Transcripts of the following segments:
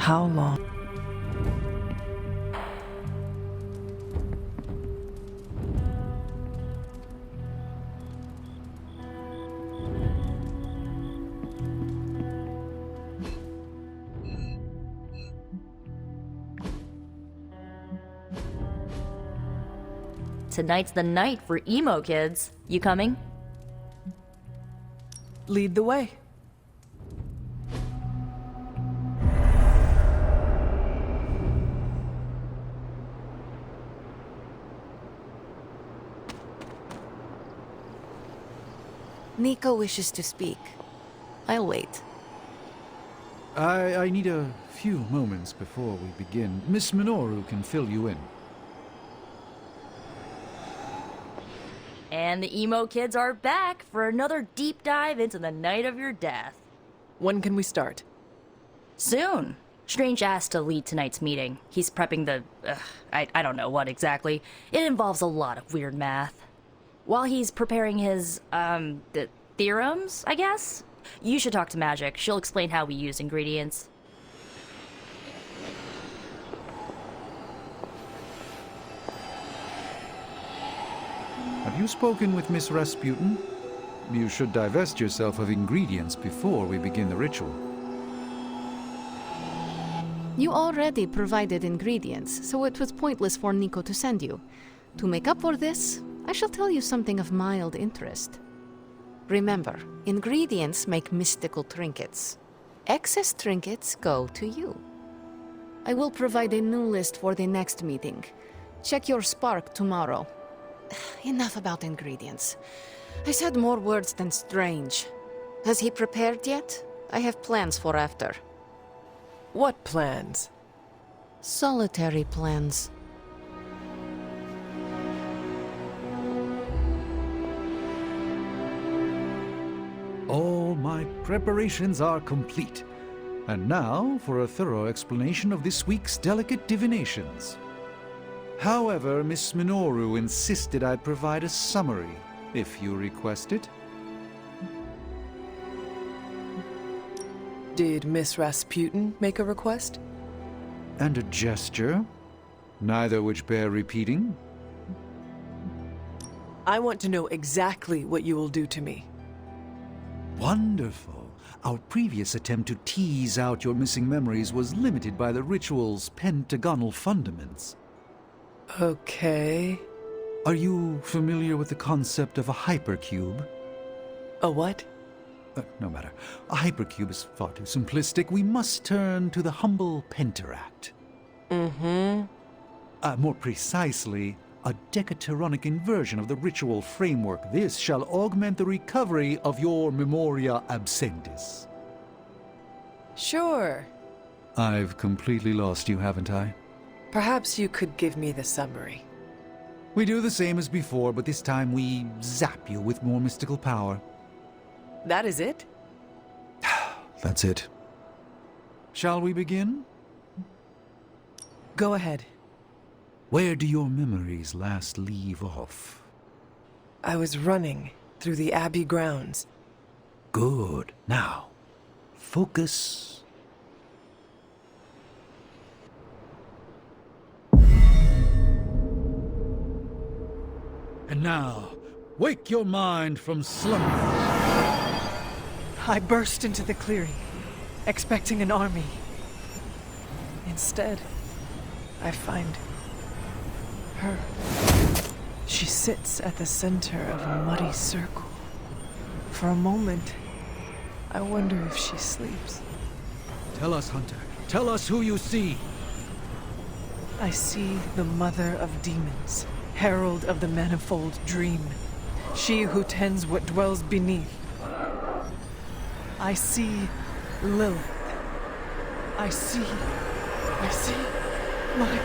How long? Tonight's the night for emo kids. You coming? Lead the way. Nico wishes to speak. I'll wait. I need a few moments before we begin. Miss Minoru can fill you in. And the emo kids are back for another deep dive into the night of your death. When can we start? Soon. Strange asked to lead tonight's meeting. He's prepping the... I don't know what exactly. It involves a lot of weird math. While he's preparing his, the theorems, I guess? You should talk to Magic. She'll explain how we use ingredients. Have you spoken with Miss Rasputin? You should divest yourself of ingredients before we begin the ritual. You already provided ingredients, so it was pointless for Nico to send you. To make up for this, I shall tell you something of mild interest. Remember, ingredients make mystical trinkets. Excess trinkets go to you. I will provide a new list for the next meeting. Check your spark tomorrow. Enough about ingredients. I said more words than strange. Has he prepared yet? I have plans for after. What plans? Solitary plans. All my preparations are complete. And now for a thorough explanation of this week's delicate divinations. However, Miss Minoru insisted I provide a summary, if you request it. Did Miss Rasputin make a request? And a gesture, neither which bear repeating. I want to know exactly what you will do to me. Wonderful. Our previous attempt to tease out your missing memories was limited by the ritual's pentagonal fundaments. Okay. Are you familiar with the concept of a hypercube? A what? No matter. A hypercube is far too simplistic. We must turn to the humble pentaract. More precisely, a decaturonic inversion of the ritual framework. This shall augment the recovery of your memoria absentis. Sure. I've completely lost you, haven't I? Perhaps you could give me the summary. We do the same as before, but this time we zap you with more mystical power. That is it? That's it. Shall we begin? Go ahead. Where do your memories last leave off? I was running through the Abbey grounds. Good. Now, focus. And now, wake your mind from slumber. I burst into the clearing, expecting an army. Instead, I find her. She sits at the center of a muddy circle. For a moment, I wonder if she sleeps. Tell us, Hunter. Tell us who you see. I see the mother of demons, herald of the manifold dream, she who tends what dwells beneath. I see Lilith. I see my...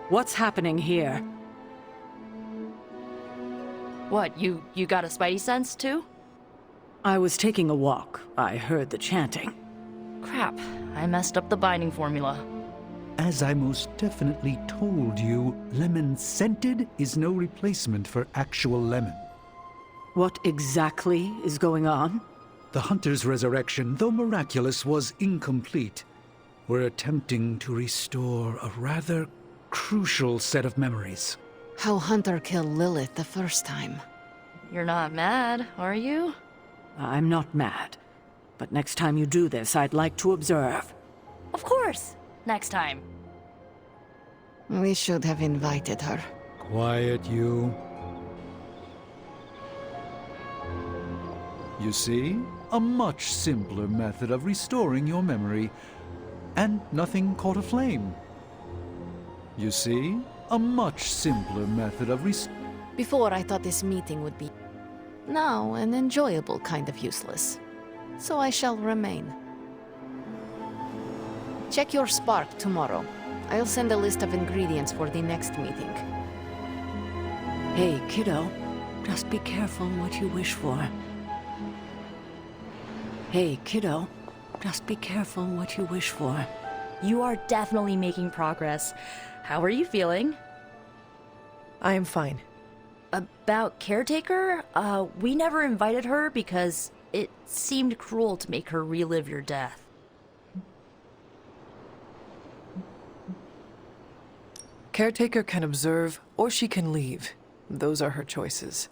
What's happening here? What, you got a spidey sense, too? I was taking a walk. I heard the chanting. Crap, I messed up the binding formula. As I most definitely told you, lemon scented is no replacement for actual lemon. What exactly is going on? The hunter's resurrection, though miraculous, was incomplete. We're attempting to restore a rather crucial set of memories. How Hunter killed Lilith the first time. You're not mad, are you? I'm not mad. But next time you do this, I'd like to observe. Of course! Next time. We should have invited her. Quiet, you. You see? A much simpler method of restoring your memory. And nothing caught a flame. You see? A much simpler method of Before, I thought this meeting would be... now an enjoyable kind of useless. So I shall remain. Check your spark tomorrow. I'll send a list of ingredients for the next meeting. Hey, kiddo. Just be careful what you wish for. Hey, kiddo. Just be careful what you wish for. You are definitely making progress. How are you feeling? I am fine. About Caretaker? We never invited her because it seemed cruel to make her relive your death. Caretaker can observe, or she can leave. Those are her choices.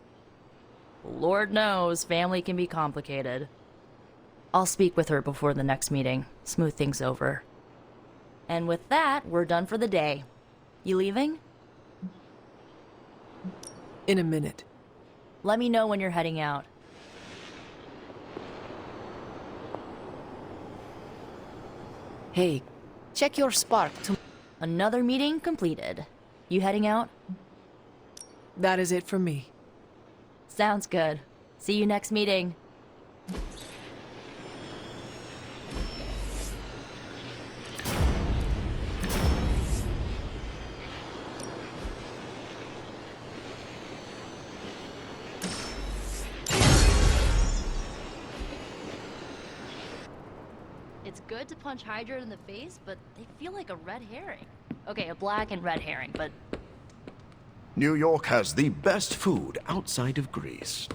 Lord knows, family can be complicated. I'll speak with her before the next meeting, smooth things over. And with that, we're done for the day. You leaving? In a minute. Let me know when you're heading out. Hey, Check your spark tomorrow. Another meeting completed. You heading out? That is it for me. Sounds good. See you next meeting. It's good to punch Hydra in the face, but they feel like a red herring. Okay, a black and red herring, but New York has the best food outside of Greece.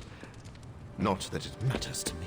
Not that it matters to me.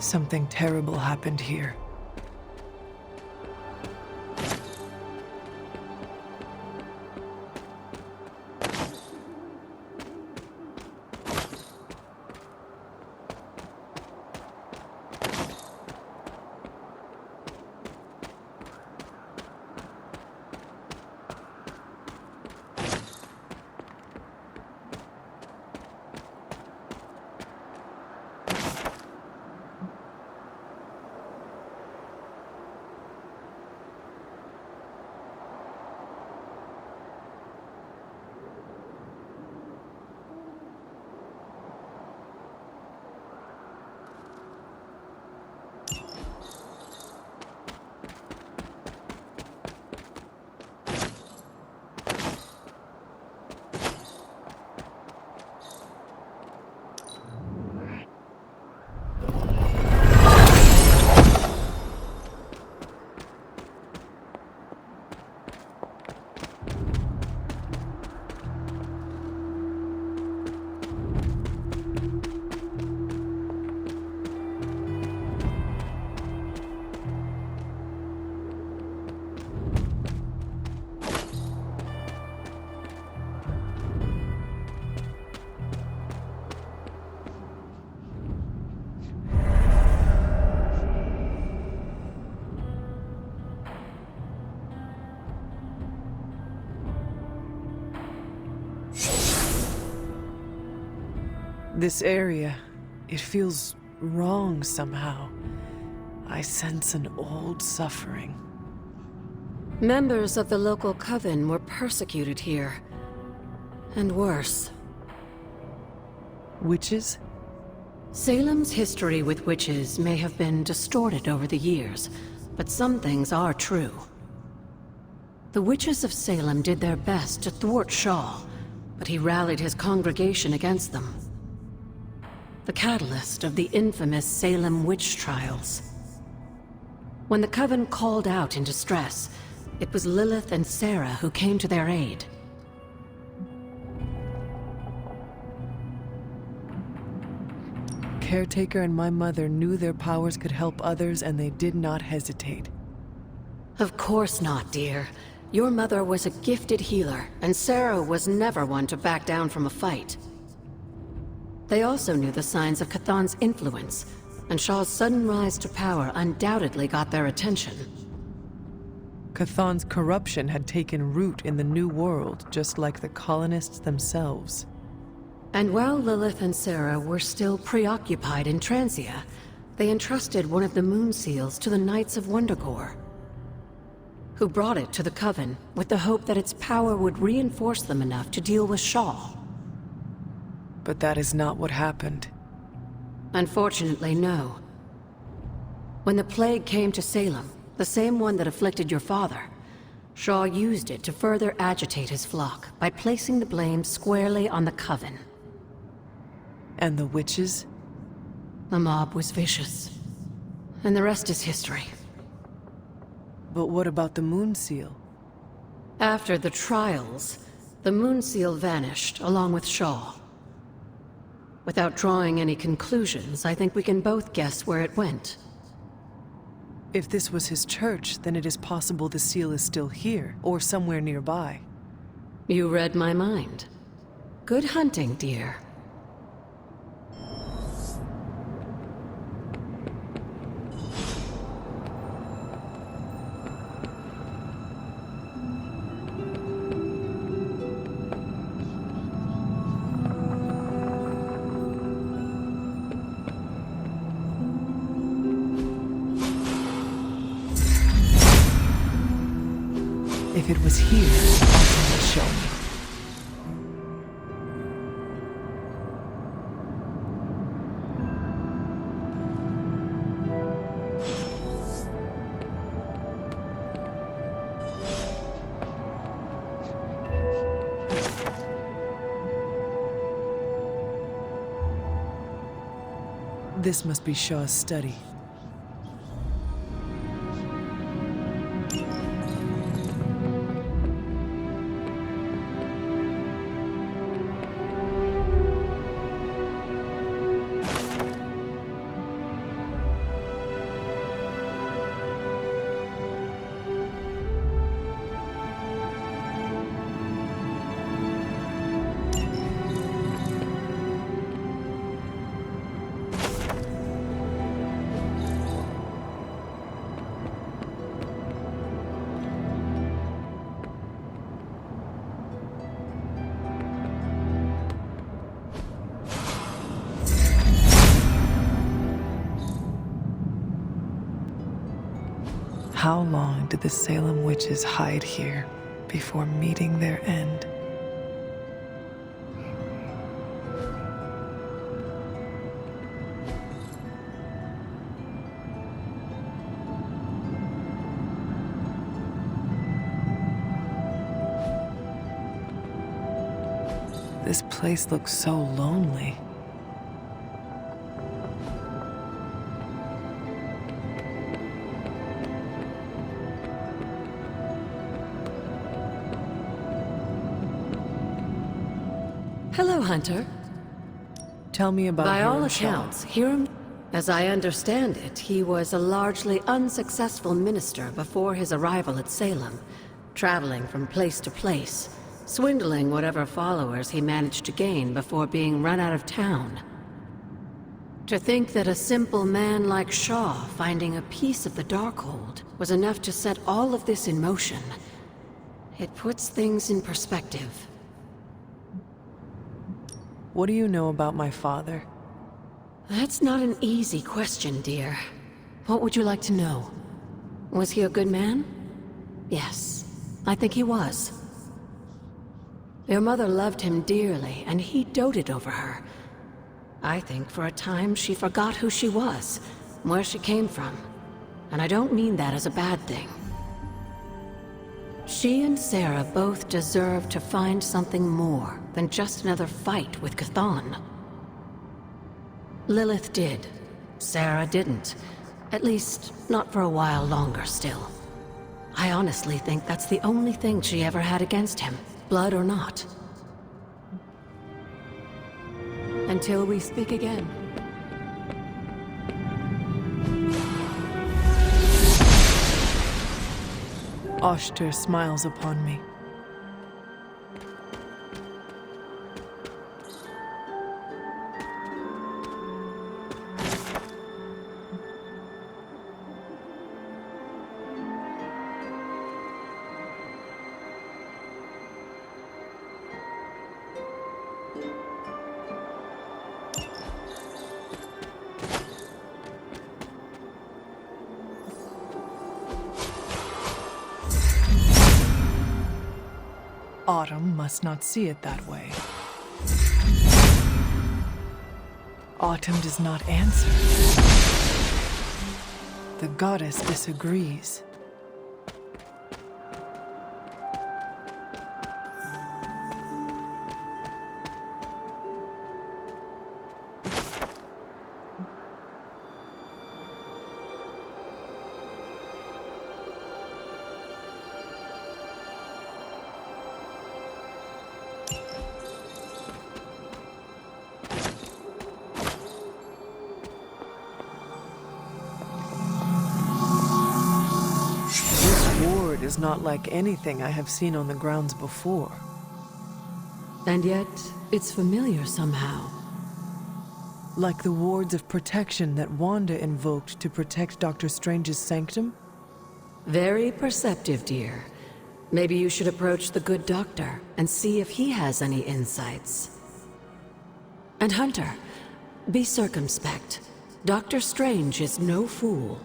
Something terrible happened here. This area, it feels wrong somehow. I sense an old suffering. Members of the local coven were persecuted here. And worse. Witches? Salem's history with witches may have been distorted over the years, but some things are true. The witches of Salem did their best to thwart Shaw, but he rallied his congregation against them. The catalyst of the infamous Salem witch trials. When the Coven called out in distress, it was Lilith and Sarah who came to their aid. Caretaker and my mother knew their powers could help others, and they did not hesitate. Of course not, dear. Your mother was a gifted healer, and Sarah was never one to back down from a fight. They also knew the signs of Chthon's influence, and Shaw's sudden rise to power undoubtedly got their attention. Chthon's corruption had taken root in the New World, just like the colonists themselves. And while Lilith and Sarah were still preoccupied in Transia, they entrusted one of the moon seals to the Knights of Wondergore, who brought it to the Coven with the hope that its power would reinforce them enough to deal with Shaw. But that is not what happened. Unfortunately, no. When the plague came to Salem, the same one that afflicted your father, Shaw used it to further agitate his flock by placing the blame squarely on the Coven. And the witches? The mob was vicious. And the rest is history. But what about the moon seal? After the trials, the moon seal vanished along with Shaw. Without drawing any conclusions, I think we can both guess where it went. If this was his church, then it is possible the seal is still here, or somewhere nearby. You read my mind. Good hunting, dear. If it was here, Alton would show me. This must be Shaw's study. How long did the Salem witches hide here before meeting their end? This place looks so lonely. Hello, Hunter. Tell me about By all Hiram Shaw. accounts, Hiram, as I understand it, he was a largely unsuccessful minister before his arrival at Salem, traveling from place to place, swindling whatever followers he managed to gain before being run out of town. To think that a simple man like Shaw finding a piece of the Darkhold was enough to set all of this in motion, it puts things in perspective. What do you know about my father? That's not an easy question, dear. What would you like to know? Was he a good man? Yes, I think he was. Your mother loved him dearly, and he doted over her. I think for a time she forgot who she was, where she came from. And I don't mean that as a bad thing. She and Sarah both deserve to find something more than just another fight with Chthon. Lilith did. Sarah didn't. At least, not for a while longer still. I honestly think that's the only thing she ever had against him, blood or not. Until we speak again. Oshter smiles upon me. Autumn must not see it that way. Autumn does not answer. The goddess disagrees. Is not like anything I have seen on the grounds before. And yet, it's familiar somehow. Like the wards of protection that Wanda invoked to protect Dr. Strange's sanctum? Very perceptive, dear. Maybe you should approach the good doctor and see if he has any insights. And Hunter, be circumspect. Dr. Strange is no fool.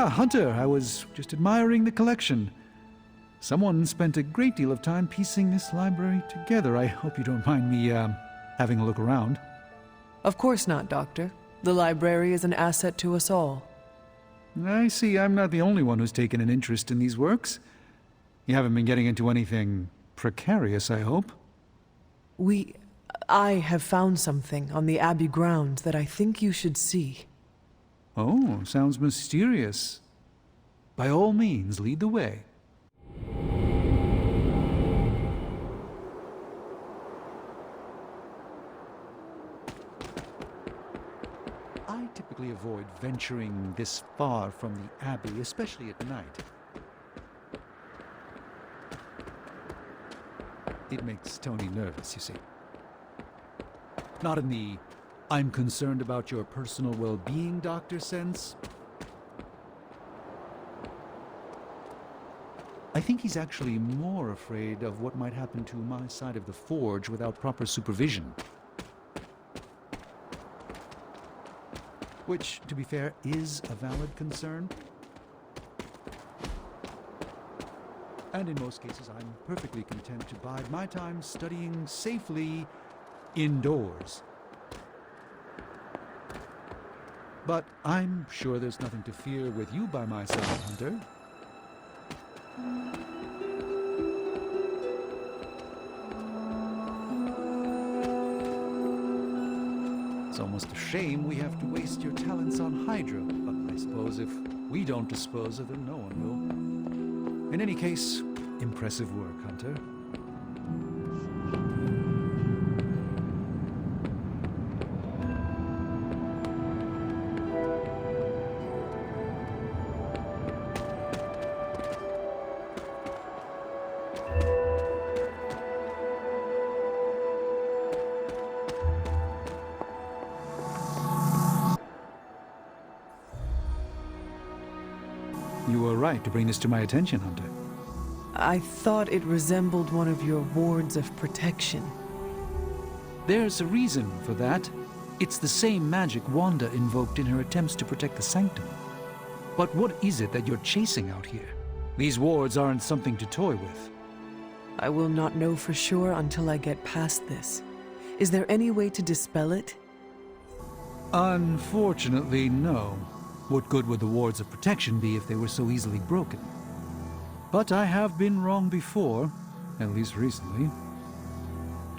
Hunter, I was just admiring the collection. Someone spent a great deal of time piecing this library together. I hope you don't mind me, having a look around. Of course not, Doctor. The library is an asset to us all. I see I'm not the only one who's taken an interest in these works. You haven't been getting into anything precarious, I hope? I have found something on the Abbey grounds that I think you should see. Oh, sounds mysterious. By all means, lead the way. I typically avoid venturing this far from the Abbey, especially at night. It makes Tony nervous, you see. Not in the "I'm concerned about your personal well-being" doctor sense. I think he's actually more afraid of what might happen to my side of the forge without proper supervision. Which, to be fair, is a valid concern. And in most cases, I'm perfectly content to bide my time studying safely indoors. But I'm sure there's nothing to fear with you by my side, Hunter. It's almost a shame we have to waste your talents on Hydra, but I suppose if we don't dispose of them, no one will. In any case, impressive work, Hunter. You were right to bring this to my attention, Hunter. I thought it resembled one of your wards of protection. There's a reason for that. It's the same magic Wanda invoked in her attempts to protect the Sanctum. But what is it that you're chasing out here? These wards aren't something to toy with. I will not know for sure until I get past this. Is there any way to dispel it? Unfortunately, no. What good would the wards of protection be if they were so easily broken? But I have been wrong before, at least recently.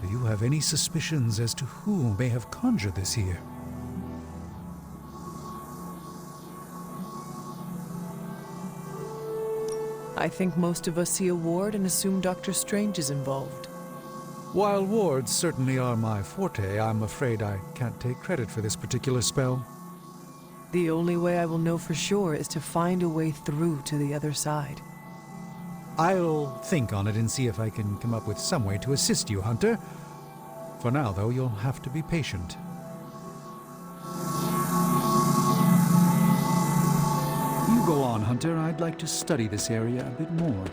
Do you have any suspicions as to who may have conjured this here? I think most of us see a ward and assume Dr. Strange is involved. While wards certainly are my forte, I'm afraid I can't take credit for this particular spell. The only way I will know for sure is to find a way through to the other side. I'll think on it and see if I can come up with some way to assist you, Hunter. For now, though, you'll have to be patient. You go on, Hunter. I'd like to study this area a bit more.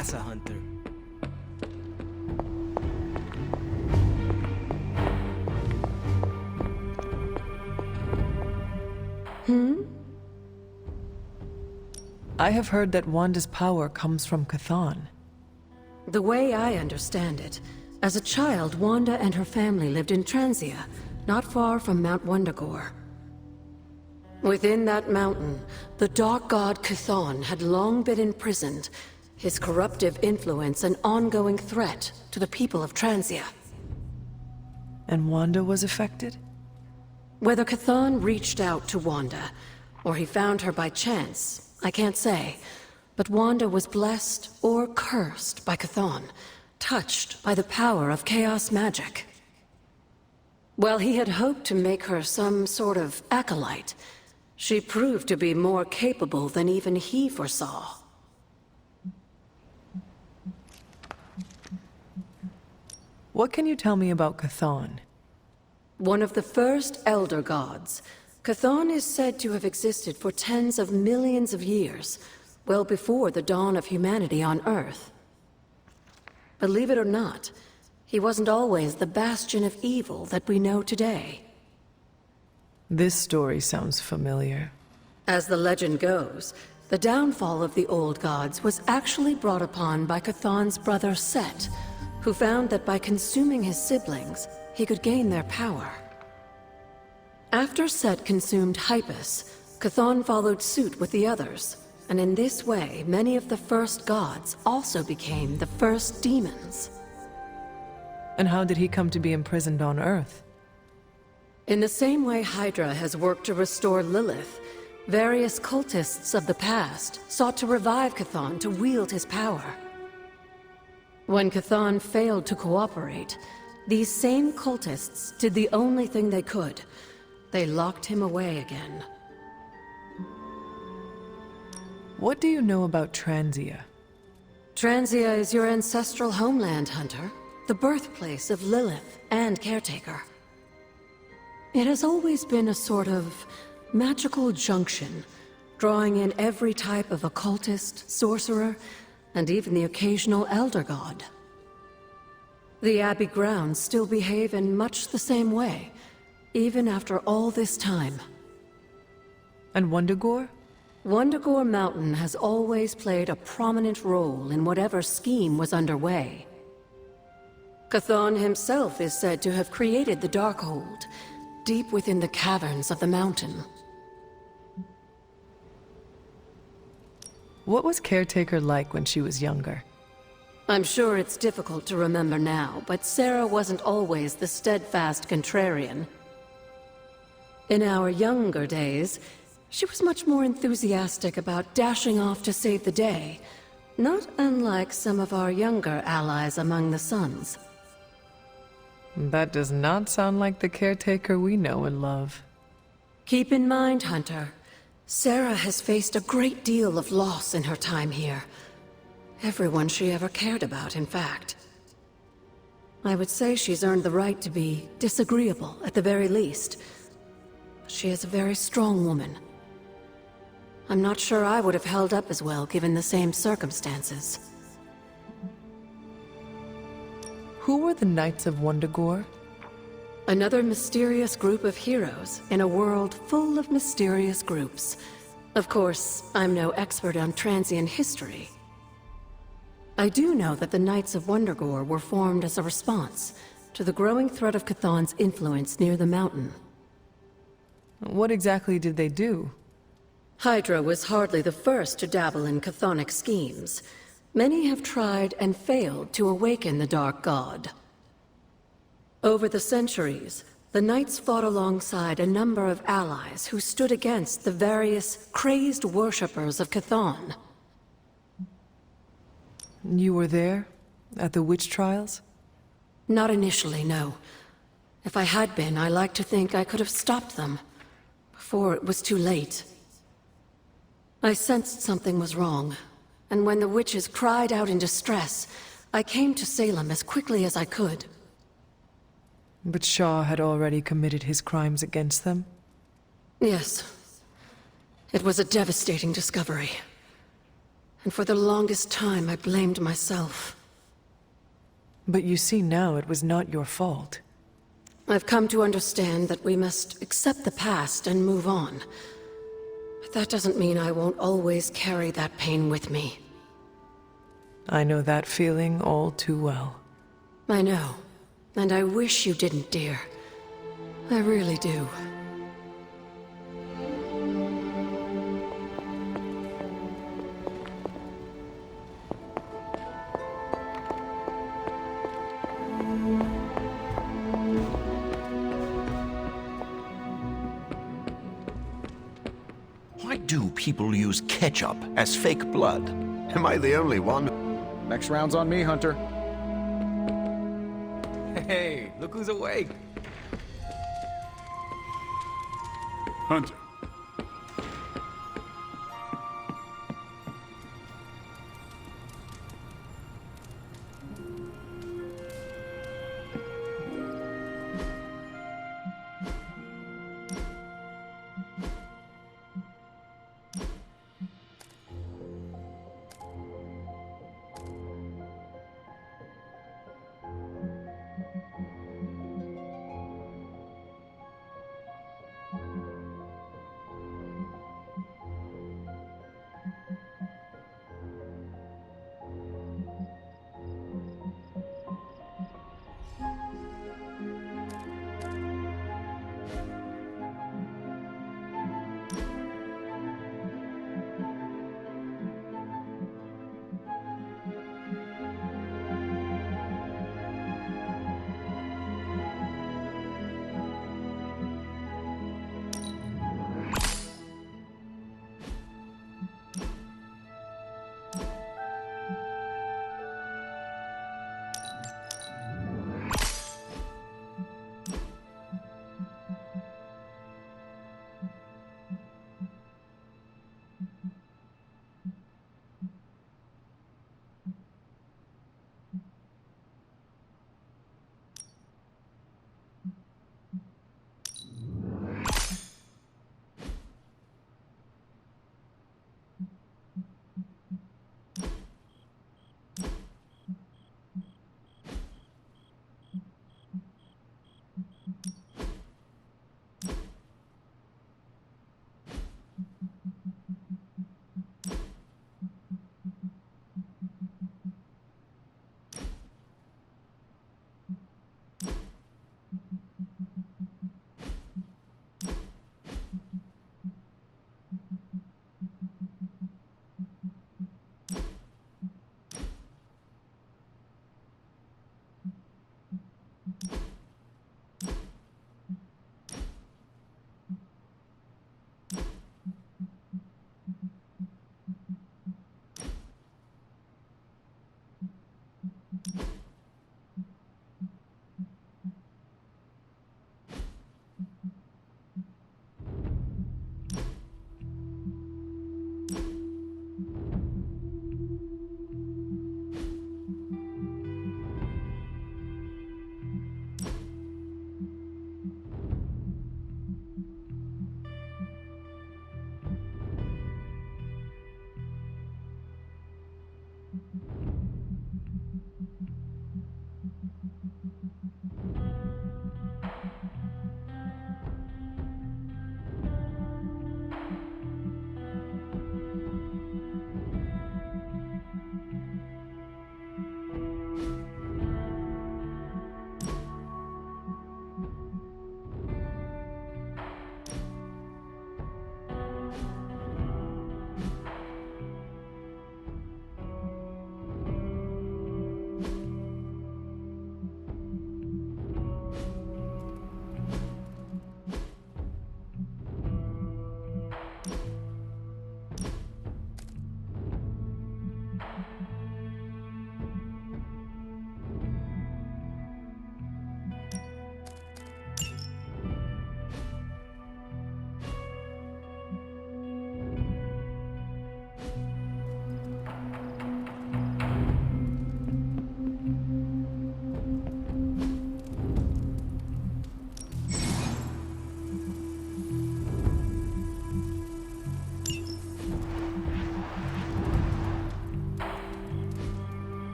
casa hunter. I have heard that Wanda's power comes from Chthon. The way I understand it, as a child, Wanda and her family lived in Transia, not far from Mount Wundagore. Within that mountain, the dark god Chthon had long been imprisoned, his corruptive influence an ongoing threat to the people of Transia. And Wanda was affected? Whether Chthon reached out to Wanda, or he found her by chance, I can't say. But Wanda was blessed or cursed by Chthon, touched by the power of chaos magic. While he had hoped to make her some sort of acolyte, she proved to be more capable than even he foresaw. What can you tell me about Chthon? One of the first Elder Gods, Chthon is said to have existed for tens of millions of years, well before the dawn of humanity on Earth. Believe it or not, he wasn't always the bastion of evil that we know today. This story sounds familiar. As the legend goes, the downfall of the old gods was actually brought upon by Chthon's brother Set, who found that by consuming his siblings, he could gain their power. After Set consumed Hypus, Chthon followed suit with the others, and in this way, many of the first gods also became the first demons. And how did he come to be imprisoned on Earth? In the same way Hydra has worked to restore Lilith, various cultists of the past sought to revive Chthon to wield his power. When Chthon failed to cooperate, these same cultists did the only thing they could. They locked him away again. What do you know about Transia? Transia is your ancestral homeland, Hunter. The birthplace of Lilith and Caretaker. It has always been a sort of magical junction, drawing in every type of occultist, sorcerer, and even the occasional Elder God. The Abbey grounds still behave in much the same way, even after all this time. And Wundagore? Wundagore Mountain has always played a prominent role in whatever scheme was underway. Chthon himself is said to have created the Darkhold, deep within the caverns of the mountain. What was Caretaker like when she was younger? I'm sure it's difficult to remember now, but Sarah wasn't always the steadfast contrarian. In our younger days, she was much more enthusiastic about dashing off to save the day, not unlike some of our younger allies among the Suns. That does not sound like the Caretaker we know and love. Keep in mind, Hunter, Sarah has faced a great deal of loss in her time here. Everyone she ever cared about, in fact. I would say she's earned the right to be disagreeable, at the very least. She is a very strong woman. I'm not sure I would have held up as well given the same circumstances. Who were the Knights of Wundagore? Another mysterious group of heroes in a world full of mysterious groups. Of course, I'm no expert on Transian history. I do know that the Knights of Wundagore were formed as a response to the growing threat of Chthon's influence near the mountain. What exactly did they do? Hydra was hardly the first to dabble in chthonic schemes. Many have tried and failed to awaken the Dark God. Over the centuries, the Knights fought alongside a number of allies who stood against the various crazed worshippers of Chthon. You were there? At the witch trials? Not initially, no. If I had been, I like to think I could have stopped them. Before it was too late. I sensed something was wrong, and when the witches cried out in distress, I came to Salem as quickly as I could. But Shaw had already committed his crimes against them? Yes. It was a devastating discovery. And for the longest time, I blamed myself. But you see now it was not your fault. I've come to understand that we must accept the past and move on. But that doesn't mean I won't always carry that pain with me. I know that feeling all too well. I know. And I wish you didn't, dear. I really do. Why do people use ketchup as fake blood? Am I the only one? Next round's on me, Hunter. Hey, look who's awake. Hunter.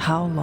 how long?